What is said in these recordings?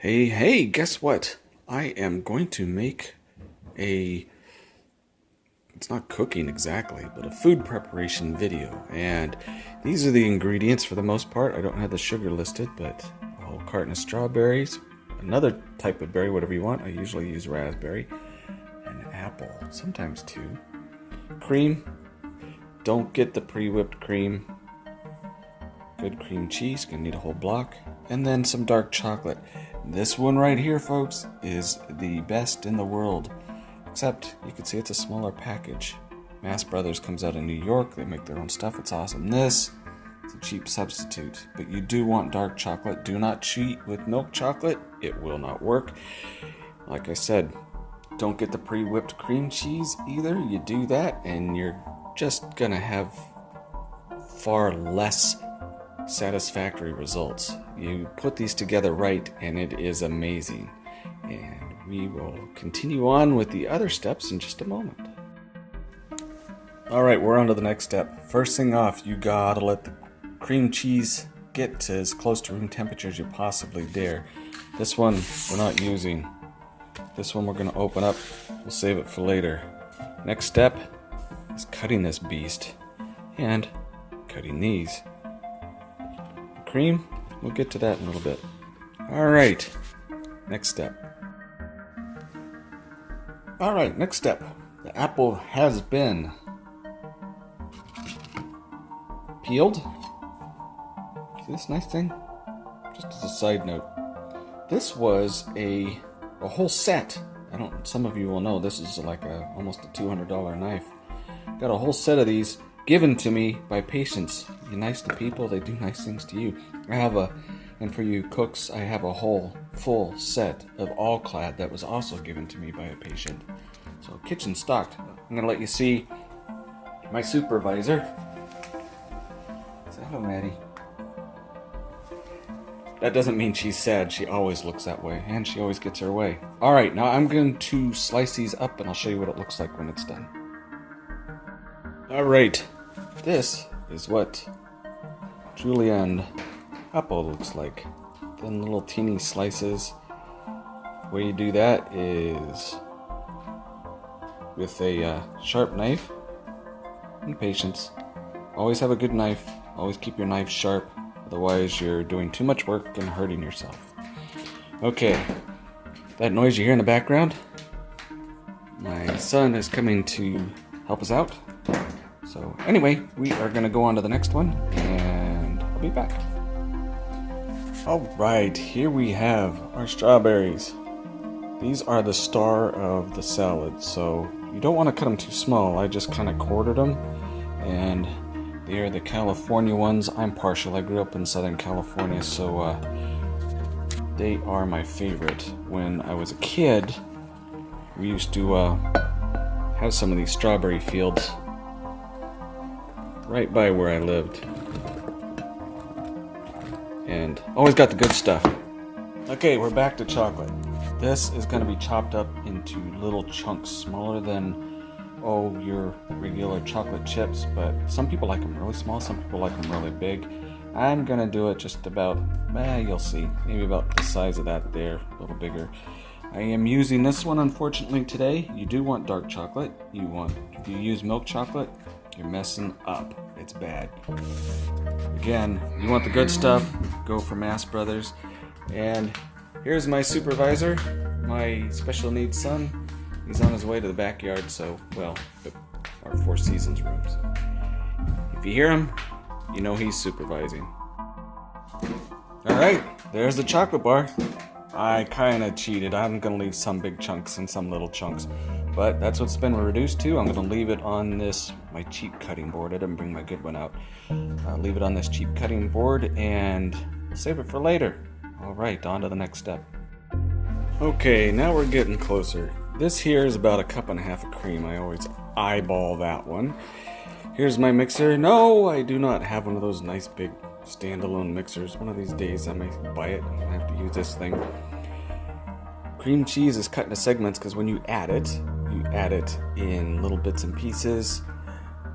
Hey, guess what? I am going to make it's not cooking exactly, but a food preparation video. And these are the ingredients for the most part. I don't have the sugar listed, but a whole carton of strawberries, another type of berry, whatever you want. I usually use raspberry, and an apple, sometimes two. Cream, don't get the pre-whipped cream. Good cream cheese, gonna need a whole block. And then some dark chocolate. This one right here, folks, is the best in the world. Except, you can see it's a smaller package. Mass Brothers comes out in New York. They make their own stuff. It's awesome. This is a cheap substitute. But you do want dark chocolate. Do not cheat with milk chocolate. It will not work. Like I said, don't get the pre-whipped cream cheese either. You do that, and you're just gonna have far less satisfactory results. You put these together right, and it is amazing. And we will continue on with the other steps in just a moment. Alright, we're on to the next step. First thing off, you gotta let the cream cheese get to as close to room temperature as you possibly dare. This one we're not using. This one we're going to open up. We'll save it for later. Next step is cutting this beast and cutting these. Cream, we'll get to that in a little bit. Alright, next step. Alright, next step. The apple has been peeled. See this nice thing? Just as a side note, this was a whole set. Some of you will know this is like almost a $200 knife. Got a whole set of these given to me by patients. You're nice to people, they do nice things to you. And for you cooks, I have a whole full set of all clad that was also given to me by a patient. So kitchen stocked. I'm gonna let you see my supervisor. Say hello, Maddie. That doesn't mean she's sad. She always looks that way, and she always gets her way. Alright, now I'm going to slice these up, and I'll show you what it looks like when it's done. Alright, this is what julienne apple looks like. Then little teeny slices. The way you do that is with a sharp knife and patience. Always have a good knife. Always keep your knife sharp. Otherwise, you're doing too much work and hurting yourself. Okay, that noise you hear in the background, my son is coming to help us out. So anyway, we are going to go on to the next one, and I'll be back. Alright, here we have our strawberries. These are the star of the salad, so you don't want to cut them too small. I just kind of quartered them, and they are the California ones. I'm partial. I grew up in Southern California, so they are my favorite. When I was a kid, we used to have some of these strawberry fields right by where I lived. And always got the good stuff. Okay, we're back to chocolate. This is going to be chopped up into little chunks, smaller than your regular chocolate chips, but some people like them really small, some people like them really big. I'm gonna do it just about, you'll see, maybe about the size of that there, a little bigger. I am using this one, unfortunately, today. You do want dark chocolate. If you use milk chocolate, you're messing up. It's bad. Again, you want the good stuff, go for Mass Brothers. And here's my supervisor, my special needs son. He's on his way to the backyard, our Four Seasons rooms. If you hear him, you know he's supervising. Alright, there's the chocolate bar. I kinda cheated. I'm gonna leave some big chunks and some little chunks. But that's what's been reduced to. I'm gonna leave it on my cheap cutting board. I didn't bring my good one out. I'll leave it on this cheap cutting board and save it for later. Alright, on to the next step. Okay, now we're getting closer. This here is about 1.5 cups of cream. I always eyeball that one. Here's my mixer. No, I do not have one of those nice big standalone mixers. One of these days I may buy it and have to use this thing. Cream cheese is cut into segments because when you add it in little bits and pieces.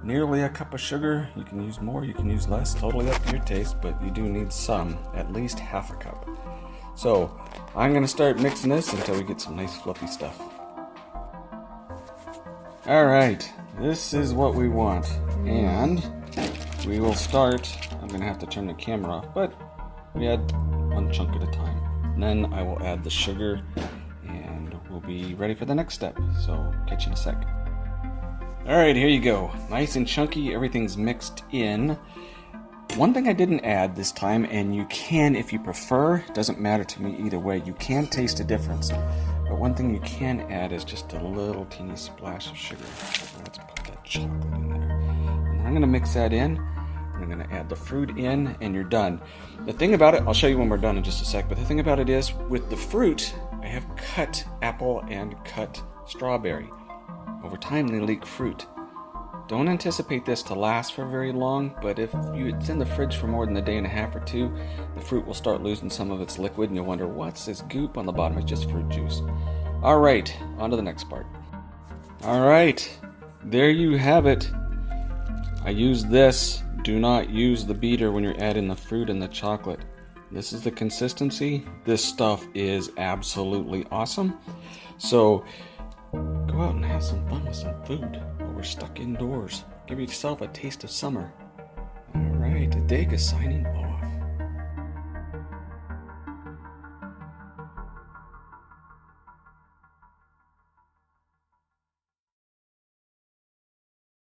Nearly 1 cup of sugar. You can use more, you can use less, totally up to your taste, but you do need some, at least 1/2 cup. So I'm going to start mixing this until we get some nice fluffy stuff. Alright, this is what we want. And we will start. I'm going to have to turn the camera off, but we add one chunk at a time. And then I will add the sugar and we'll be ready for the next step. So catch you in a sec. Alright, here you go. Nice and chunky, everything's mixed in. One thing I didn't add this time, and you can if you prefer, it doesn't matter to me either way, you can taste a difference. But one thing you can add is just a little teeny splash of sugar. So let's put that chocolate in there. And I'm going to mix that in. I'm going to add the fruit in, and you're done. The thing about it, I'll show you when we're done in just a sec, but the thing about it is, with the fruit, I have cut apple and cut strawberry. Over time, they leak fruit. Don't anticipate this to last for very long, but if it's in the fridge for more than a day and a half or two, the fruit will start losing some of its liquid and you'll wonder, what's this goop on the bottom? It's just fruit juice. Alright, on to the next part. Alright, there you have it. I use this. Do not use the beater when you're adding the fruit and the chocolate. This is the consistency. This stuff is absolutely awesome. So go out and have some fun with some food while we're stuck indoors. Give yourself a taste of summer. Alright, Adega signing off.